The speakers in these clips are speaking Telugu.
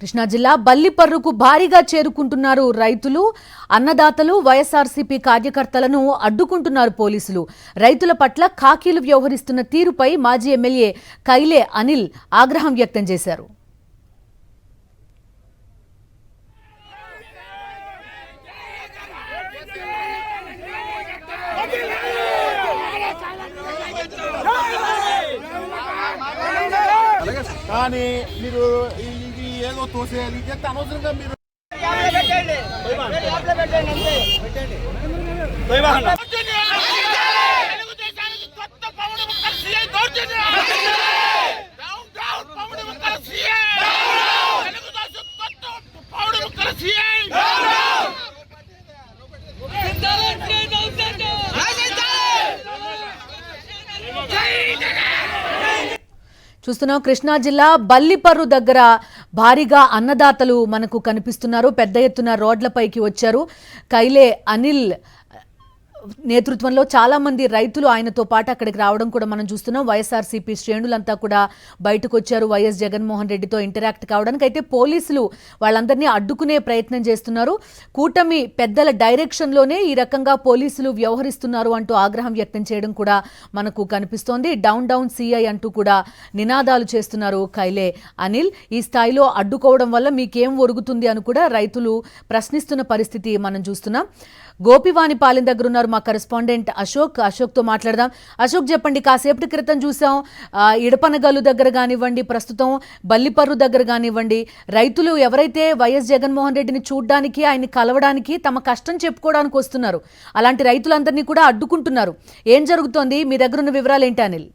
కృష్ణా జిల్లా బల్లిపర్రుకు భారీగా చేరుకుంటున్నారు రైతులు, అన్నదాతలు. వైఎస్ఆర్సీపీ కార్యకర్తలను అడ్డుకుంటున్నారు పోలీసులు. రైతుల పట్ల ఖాకీలు వ్యవహరిస్తున్న తీరుపై మాజీ ఎమ్మెల్యే కైలే అనిల్ ఆగ్రహం వ్యక్తం చేశారు. కానీ మీరు ఇది ఏదో తోసేయాలి చెప్తే అనవసరంగా మీరు చూస్తున్నాం కృష్ణా జిల్లా బల్లిపర్రు దగ్గర భారీగా అన్నదాతలు మనకు కనిపిస్తున్నారు. పెద్ద ఎత్తున రోడ్లపైకి వచ్చారు. కైలే అనిల్ నేతృత్వంలో చాలా మంది రైతులు ఆయనతో పాటు అక్కడికి రావడం కూడా మనం చూస్తున్నాం. వైఎస్ఆర్సీపీ శ్రేణులంతా కూడా బయటకు వచ్చారు వైఎస్ జగన్మోహన్ రెడ్డితో ఇంటరాక్ట్ కావడానికి. అయితే పోలీసులు వాళ్ళందరినీ అడ్డుకునే ప్రయత్నం చేస్తున్నారు. కూటమి పెద్దల డైరెక్షన్లోనే ఈ రకంగా పోలీసులు వ్యవహరిస్తున్నారు అంటూ ఆగ్రహం వ్యక్తం చేయడం కూడా మనకు కనిపిస్తోంది. డౌన్ డౌన్ సిఐ అంటూ కూడా నినాదాలు చేస్తున్నారు కైలే అనిల్. ఈ స్థాయిలో అడ్డుకోవడం వల్ల మీకేం ఒరుగుతుంది అని కూడా రైతులు ప్రశ్నిస్తున్న పరిస్థితి మనం చూస్తున్నాం. గోపివానిపాలెం దగ్గర ఉన్నారు మా కరెస్పాండెంట్ అశోక్తో మాట్లాడదాం. అశోక్, చెప్పండి, కాసేపటి క్రితం చూసాం ఇడపనగల్లు దగ్గర కానివ్వండి, ప్రస్తుతం బల్లిపర్రు దగ్గర కానివ్వండి, రైతులు ఎవరైతే వైఎస్ జగన్మోహన్ రెడ్డిని చూడడానికి, ఆయన్ని కలవడానికి, తమ కష్టం చెప్పుకోవడానికి వస్తున్నారు, అలాంటి రైతులందరినీ కూడా అడ్డుకుంటున్నారు. ఏం జరుగుతోంది? మీ దగ్గర ఉన్న వివరాలు ఏంటి అనిల్?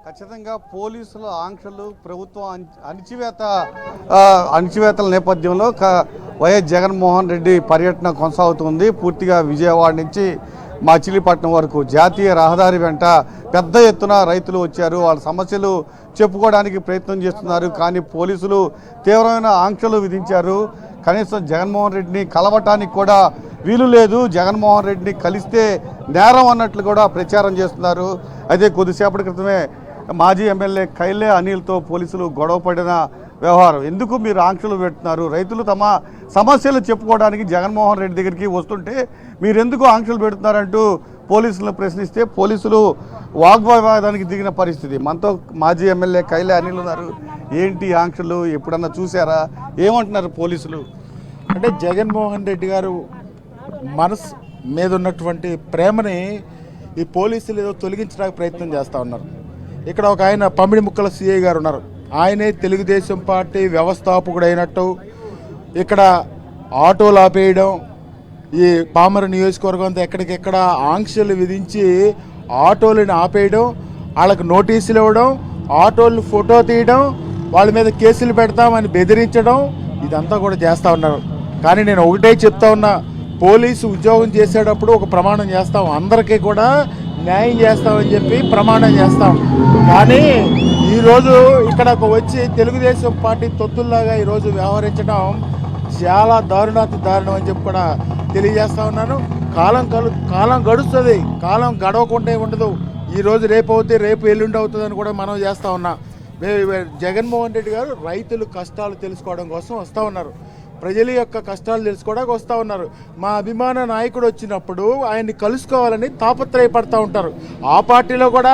ఖచ్చితంగా పోలీసుల ఆంక్షలు, ప్రభుత్వం అణచివేతల నేపథ్యంలో వైఎస్ జగన్మోహన్ రెడ్డి పర్యటన కొనసాగుతుంది. పూర్తిగా విజయవాడ నుంచి మచిలీపట్నం వరకు జాతీయ రహదారి వెంట పెద్ద ఎత్తున రైతులు వచ్చారు. వాళ్ళ సమస్యలు చెప్పుకోవడానికి ప్రయత్నం చేస్తున్నారు. కానీ పోలీసులు తీవ్రమైన ఆంక్షలు విధించారు. కనీసం జగన్మోహన్ రెడ్డిని కలవటానికి కూడా వీలు లేదు. జగన్మోహన్ రెడ్డిని కలిస్తే నేరం అన్నట్లు కూడా ప్రచారం చేస్తున్నారు. అయితే కొద్దిసేపటి క్రితమే మాజీ ఎమ్మెల్యే కైలే అనిల్తో పోలీసులు గొడవ పడిన వ్యవహారం. ఎందుకు మీరు ఆంక్షలు పెడుతున్నారు? రైతులు తమ సమస్యలు చెప్పుకోవడానికి జగన్మోహన్ రెడ్డి దగ్గరికి వస్తుంటే మీరెందుకు ఆంక్షలు పెడుతున్నారంటూ పోలీసులను ప్రశ్నిస్తే పోలీసులు వాగ్వాదానికి దిగిన పరిస్థితి. మనతో మాజీ ఎమ్మెల్యే కైలే అనిల్ ఉన్నారు. ఏంటి ఆంక్షలు? ఎప్పుడన్నా చూసారా? ఏమంటున్నారు పోలీసులు? అంటే జగన్మోహన్ రెడ్డి గారు మనసు మీద ఉన్నటువంటి ప్రేమని ఈ పోలీసులు ఏదో తొలగించడానికి ప్రయత్నం చేస్తూ ఉన్నారు. ఇక్కడ ఒక ఆయన పమిడి ముక్కల సిఐ గారు ఉన్నారు. ఆయనే తెలుగుదేశం పార్టీ వ్యవస్థాపకుడు అయినట్టు ఇక్కడ ఆటోలు ఆపేయడం, ఈ పామర నియోజకవర్గం అంతా ఎక్కడికెక్కడ ఆంక్షలు విధించి ఆటోలను ఆపేయడం, వాళ్ళకి నోటీసులు ఇవ్వడం, ఆటోలను ఫోటో తీయడం, వాళ్ళ మీద కేసులు పెడతామని బెదిరించడం, ఇదంతా కూడా చేస్తూ ఉన్నారు. కానీ నేను ఒకటే చెప్తా ఉన్నా, పోలీసు ఉద్యోగం చేసేటప్పుడు ఒక ప్రమాణం చేస్తాం, అందరికీ కూడా న్యాయం చేస్తామని చెప్పి ప్రమాణం చేస్తాం. కానీ ఈరోజు ఇక్కడ వచ్చి తెలుగుదేశం పార్టీ తొత్తుల్లాగా ఈరోజు వ్యవహరించడం చాలా దారుణాతి దారుణం అని చెప్పి కూడా తెలియజేస్తా ఉన్నాను. కాలం గడుస్తుంది, కాలం గడవకుండా ఉండదు. ఈరోజు రేపు అవుతే రేపు ఎల్లుండి అవుతుందని కూడా మనం చేస్తూ ఉన్నాం. జగన్మోహన్ రెడ్డి గారు రైతులు కష్టాలు తెలుసుకోవడం కోసం వస్తూ ఉన్నారు. ప్రజల యొక్క కష్టాలు తెలుసుకోవడానికి వస్తూ ఉన్నారు. మా అభిమాన నాయకుడు వచ్చినప్పుడు ఆయన్ని కలుసుకోవాలని తాపత్రయపడతా ఉంటారు. ఆ పార్టీలో కూడా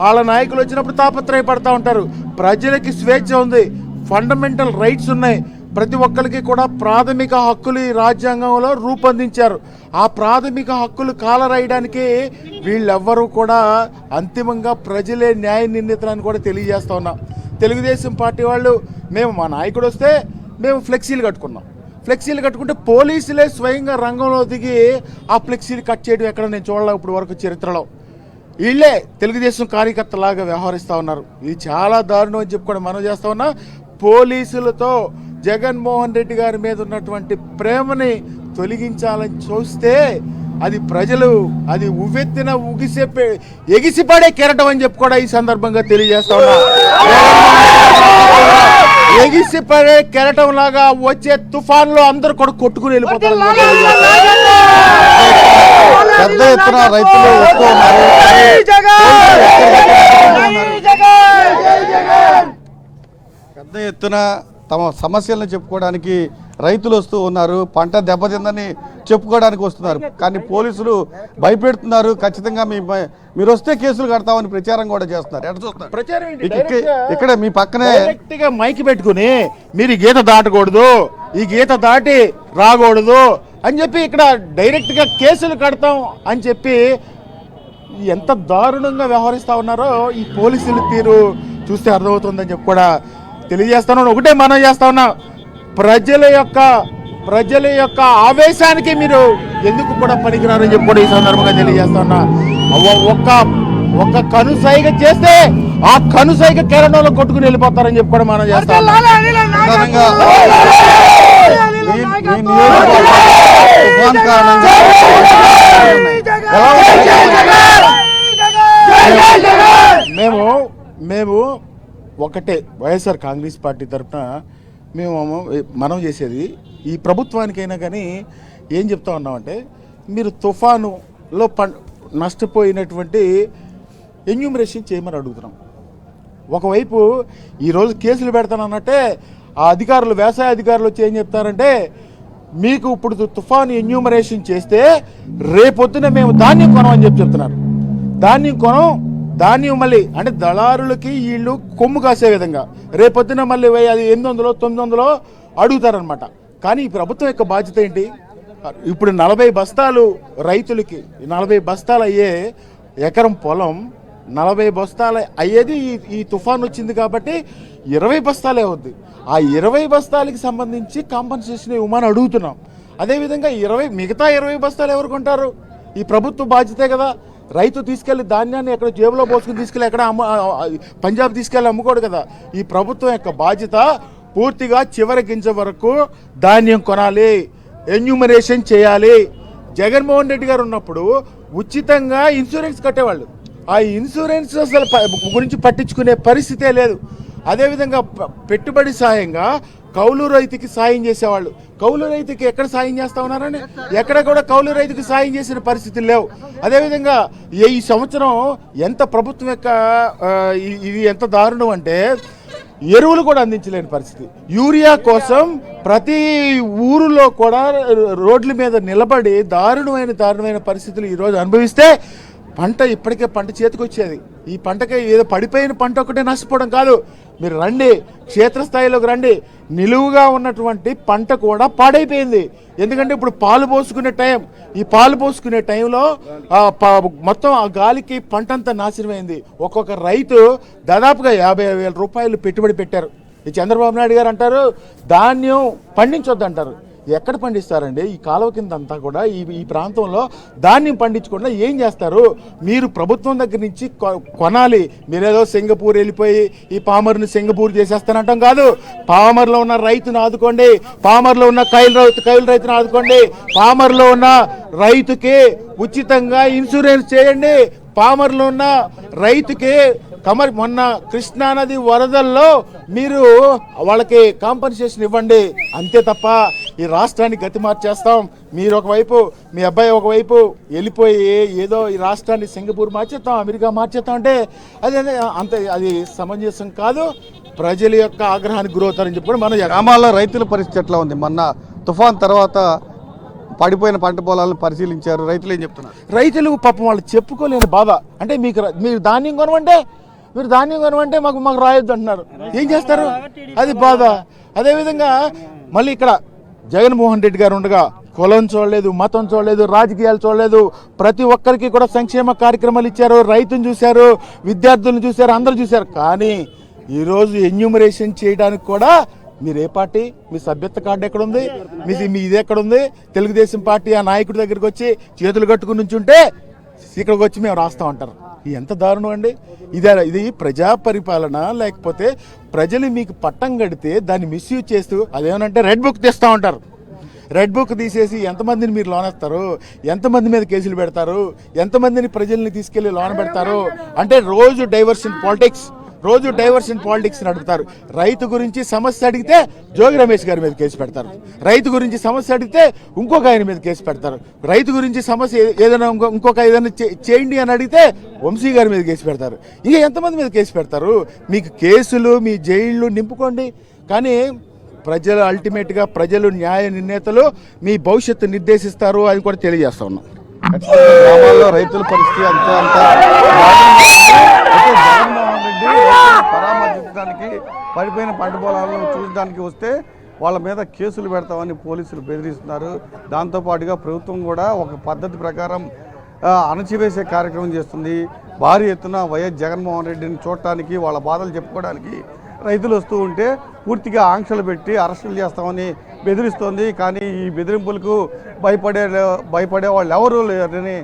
వాళ్ళ నాయకులు వచ్చినప్పుడు తాపత్రయపడతా ఉంటారు. ప్రజలకి స్వేచ్ఛ ఉంది, ఫండమెంటల్ రైట్స్ ఉన్నాయి. ప్రతి ఒక్కరికి కూడా ప్రాథమిక హక్కులు ఈ రాజ్యాంగంలో రూపొందించారు. ఆ ప్రాథమిక హక్కులు కాలరాయడానికి వీళ్ళెవ్వరూ కూడా అంతిమంగా ప్రజలే న్యాయ నిర్ణీతలని కూడా తెలియజేస్తా ఉన్నాం. తెలుగుదేశం పార్టీ వాళ్ళు మేము మా నాయకుడు వస్తే మేము ఫ్లెక్సీలు కట్టుకున్నాం. ఫ్లెక్సీలు కట్టుకుంటే పోలీసులే స్వయంగా రంగంలో దిగి ఆ ఫ్లెక్సీలు కట్ చేయడం ఎక్కడ నేను చూడలేవు ఇప్పుడు వరకు చరిత్రలో. వీళ్ళే తెలుగుదేశం కార్యకర్తలాగా వ్యవహరిస్తూ ఉన్నారు. ఇది చాలా దారుణం అని చెప్పి కూడా మనం చేస్తూ ఉన్నా. పోలీసులతో జగన్మోహన్ రెడ్డి గారి మీద ఉన్నటువంటి ప్రేమని తొలగించాలని చూస్తే అది ప్రజలు అది ఉవ్వెత్తిన ఎగిసిపడే కెరటం అని చెప్పి కూడా ఈ సందర్భంగా తెలియజేస్తా ఉన్నా. ఎగిసిపడే కెరటం లాగా వచ్చే తుఫాన్లో అందరూ కూడా కొట్టుకుని వెళ్ళిపోతారు. పెద్ద ఎత్తున రైతులు వస్తూ ఉన్నారు. పెద్ద ఎత్తున తమ సమస్యలను చెప్పుకోవడానికి రైతులు వస్తూ ఉన్నారు, పంట దెబ్బతిందని చెప్పుకోవడానికి వస్తున్నారు. కానీ పోలీసులు భయపెడుతున్నారు, ఖచ్చితంగా మీరు వస్తే కేసులు కడతామని ప్రచారం కూడా చేస్తున్నారు. ఎట్లా చూస్తున్నారు? ప్రచారం ఏంటి? ఇక్కడ మీ పక్కనే డైరెక్ట్గా మైక్ పెట్టుకుని మీరు ఈ గీత దాటకూడదు, ఈ గీత దాటి రాకూడదు అని చెప్పి ఇక్కడ డైరెక్ట్గా కేసులు కడతాం అని చెప్పి ఎంత దారుణంగా వ్యవహరిస్తూ ఉన్నారో ఈ పోలీసుల తీరు చూస్తే అర్థమవుతుందని చెప్పి కూడా తెలియజేస్తాను. ఒకటే మనం చేస్తా ఉన్నా, ప్రజల యొక్క ఆవేశానికి మీరు ఎందుకు కూడా పనికిరారని చెప్పి కూడా ఈ సందర్భంగా తెలియజేస్తా ఉన్నా. ఒక్క కనుసైగ చేస్తే ఆ కనుసైగ కెరటంలో కొట్టుకుని వెళ్ళిపోతారని చెప్పి కూడా మనం చేస్తా ఉన్నాం. ప్రధానంగా మీ తుఫాన్ కారణంగా మేము ఒకటే వైఎస్ఆర్ కాంగ్రెస్ పార్టీ తరఫున మనం చేసేది ఈ ప్రభుత్వానికైనా కానీ ఏం చెప్తా ఉన్నామంటే, మీరు తుఫానులో నష్టపోయినటువంటి ఎన్యూమరేషన్ చేయమని అడుగుతున్నాం. ఒకవైపు ఈరోజు కేసులు పెడతానన్నట్టే ఆ అధికారులు, వ్యవసాయ అధికారులు వచ్చి ఏం చెప్తారంటే, మీకు ఇప్పుడు తుఫాను ఎన్యూమరేషన్ చేస్తే రేపొద్దున మేము ధాన్యం కొనమని చెప్తున్నారు. ధాన్యం మళ్ళీ అంటే దళారులకి వీళ్ళు కొమ్ము కాసే విధంగా రేపొద్దున మళ్ళీ అది 800 900 అడుగుతారనమాట. కానీ ఈ ప్రభుత్వం యొక్క బాధ్యత ఏంటి? ఇప్పుడు 40 బస్తాలు రైతులకి 40 బస్తాలు అయ్యే ఎకరం పొలం 40 బస్తాలు అయ్యేది ఈ తుఫాన్ వచ్చింది కాబట్టి 20 బస్తాలే అవుద్ది. ఆ 20 బస్తాలకి సంబంధించి కాంపన్సేషన్ ఇవ్వమని అడుగుతున్నాం. అదేవిధంగా మిగతా 20 బస్తాలు ఎవరు కొంటారు? ఈ ప్రభుత్వ బాధ్యతే కదా. రైతు తీసుకెళ్లి ధాన్యాన్ని ఎక్కడ జేబులో పోసుకుని తీసుకెళ్ళి ఎక్కడ పంజాబ్ తీసుకెళ్ళి అమ్ముకోడు కదా. ఈ ప్రభుత్వం యొక్క బాధ్యత పూర్తిగా చివరి గింజ వరకు ధాన్యం కొనాలి, ఎన్యూమరేషన్ చేయాలి. జగన్మోహన్ రెడ్డి గారు ఉన్నప్పుడు ఉచితంగా ఇన్సూరెన్స్ కట్టేవాళ్ళు. ఆ ఇన్సూరెన్స్ అసలు గురించి పట్టించుకునే పరిస్థితే లేదు. అదేవిధంగా పెట్టుబడి సాయంగా కౌలు రైతుకి సాయం చేసేవాళ్ళు. కౌలు రైతుకి ఎక్కడ సాయం చేస్తా ఉన్నారని ఎక్కడ కూడా కౌలు రైతుకి సాయం చేసిన పరిస్థితులు లేవు. అదేవిధంగా ఈ సంవత్సరం ఎంత ప్రభుత్వం యొక్క ఇది ఎంత దారుణం అంటే, ఎరువులు కూడా అందించలేని పరిస్థితి. యూరియా కోసం ప్రతి ఊరిలో కూడా రోడ్ల మీద నిలబడి దారుణమైన పరిస్థితులు ఈరోజు అనుభవిస్తే ఇప్పటికే పంట చేతికి వచ్చేది. ఈ పంటకి ఏదో పడిపోయిన పంట ఒకటే నష్టపోవడం కాదు. మీరు రండి, క్షేత్రస్థాయిలోకి రండి, నిలువుగా ఉన్నటువంటి పంట కూడా పాడైపోయింది. ఎందుకంటే ఇప్పుడు పాలు పోసుకునే టైం, ఈ పాలు పోసుకునే టైంలో మొత్తం ఆ గాలికి పంట అంతా నాశనమైంది. ఒక్కొక్క రైతు దాదాపుగా 50,000 రూపాయలు పెట్టుబడి పెట్టారు. ఈ చంద్రబాబు నాయుడు గారు అంటారు ధాన్యం పండించొద్దు అంటారు. ఎక్కడ పండిస్తారండి? ఈ కాలువ కింద అంతా కూడా ఈ ప్రాంతంలో ధాన్యం పండించకుండా ఏం చేస్తారు? మీరు ప్రభుత్వం దగ్గర నుంచి కొనాలి. మీరేదో సింగపూర్ వెళ్ళిపోయి ఈ పామర్ని సింగపూర్ చేసేస్తానంటాం కాదు. పామర్లో ఉన్న రైతును ఆదుకోండి, పామర్లో ఉన్న కైలు రైతును ఆదుకోండి, పామర్లో ఉన్న రైతుకి ఉచితంగా ఇన్సూరెన్స్ చేయండి, పామర్లో ఉన్న రైతుకి మొన్న కృష్ణానది వరదల్లో మీరు వాళ్ళకి కాంపన్సేషన్ ఇవ్వండి. అంతే తప్ప ఈ రాష్ట్రాన్ని గతి మార్చేస్తాం, మీరు ఒకవైపు మీ అబ్బాయి ఒకవైపు వెళ్ళిపోయి ఏదో ఈ రాష్ట్రాన్ని సింగపూర్ మార్చేస్తాం, అమెరికా మార్చేస్తాం అంటే అది సమంజసం కాదు. ప్రజల యొక్క ఆగ్రహానికి గురవుతారని చెప్పి మన గ్రామాల్లో రైతుల పరిస్థితి ఎట్లా ఉంది? మొన్న తుఫాన్ తర్వాత పడిపోయిన పంట పొలాలను పరిశీలించారు. రైతులు ఏం చెప్తున్నారు? రైతులు పాపం వాళ్ళు చెప్పుకోలేని బాధ. అంటే మీరు ధాన్యం కొనమంటే మాకు రాయొద్దు అంటున్నారు. ఏం చేస్తారు? అది బాధ. అదేవిధంగా మళ్ళీ ఇక్కడ జగన్మోహన్ రెడ్డి గారు ఉండగా కులం చూడలేదు, మతం చూడలేదు, రాజకీయాలు చూడలేదు, ప్రతి ఒక్కరికి కూడా సంక్షేమ కార్యక్రమాలు ఇచ్చారు. రైతును చూశారు, విద్యార్థులను చూశారు, అందరూ చూశారు. కానీ ఈరోజు ఎన్యూమరేషన్ చేయడానికి కూడా మీరు ఏ పార్టీ? మీ సభ్యత్వ కార్డు ఎక్కడుంది? మీ ఇది ఎక్కడుంది? తెలుగుదేశం పార్టీ ఆ నాయకుడి దగ్గరికి వచ్చి చేతులు కట్టుకుని నుంచుంటే ఇక్కడికి వచ్చి మేము రాస్తాం అంటారు. ఎంత దారుణం అండి! ఇది ప్రజా పరిపాలన, లేకపోతే ప్రజలు మీకు పట్టం కడితే దాన్ని మిస్యూజ్ చేస్తూ అదేమనంటే రెడ్ బుక్ తెస్తూ ఉంటారు. రెడ్ బుక్ తీసేసి ఎంతమందిని మీరు లోన్ వేస్తారు, ఎంతమంది మీద కేసులు పెడతారు, ఎంతమందిని ప్రజల్ని తీసుకెళ్లి లోన్ పెడతారు అంటే రోజు డైవర్షన్ పాలిటిక్స్, రోజు డైవర్షన్ పాలిటిక్స్ నడుపుతారు. రైతు గురించి సమస్య అడిగితే జోగి రమేష్ గారి మీద కేసు పెడతారు, రైతు గురించి సమస్య అడిగితే ఇంకొక ఆయన మీద కేసు పెడతారు, రైతు గురించి సమస్య ఏదైనా ఏదైనా చేయండి అని అడిగితే వంశీ గారి మీద కేసు పెడతారు. ఇక ఎంతమంది మీద కేసు పెడతారు? మీకు కేసులు, మీ జైళ్ళు నింపుకోండి, కానీ ప్రజలు అల్టిమేట్గా ప్రజలు న్యాయ నిర్ణేతలు మీ భవిష్యత్తు నిర్దేశిస్తారు అని కూడా తెలియజేస్తా ఉన్నాం. గ్రామాల్లో రైతుల పరిస్థితి అంతా జగన్మోహన్ రెడ్డి రైతులను పరామర్శించడానికి పడిపోయిన పంట పొలాలను చూడడానికి వస్తే వాళ్ళ మీద కేసులు పెడతామని పోలీసులు బెదిరిస్తున్నారు. దాంతోపాటుగా ప్రభుత్వం కూడా ఒక పద్ధతి ప్రకారం అణచివేసే కార్యక్రమం చేస్తుంది. భారీ ఎత్తున వైఎస్ జగన్మోహన్ రెడ్డిని చూడటానికి, వాళ్ళ బాధలు చెప్పుకోవడానికి రైతులు వస్తూ ఉంటే పూర్తిగా ఆంక్షలు పెట్టి అరెస్టులు చేస్తామని బెదిరిస్తోంది. కానీ ఈ బెదిరింపులకు భయపడే వాళ్ళు ఎవరు లేరని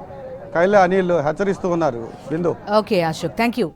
కైలే అనిల్ హెచ్చరిస్తూ ఉన్నారు. Bindu. Okay Ashok, thank you.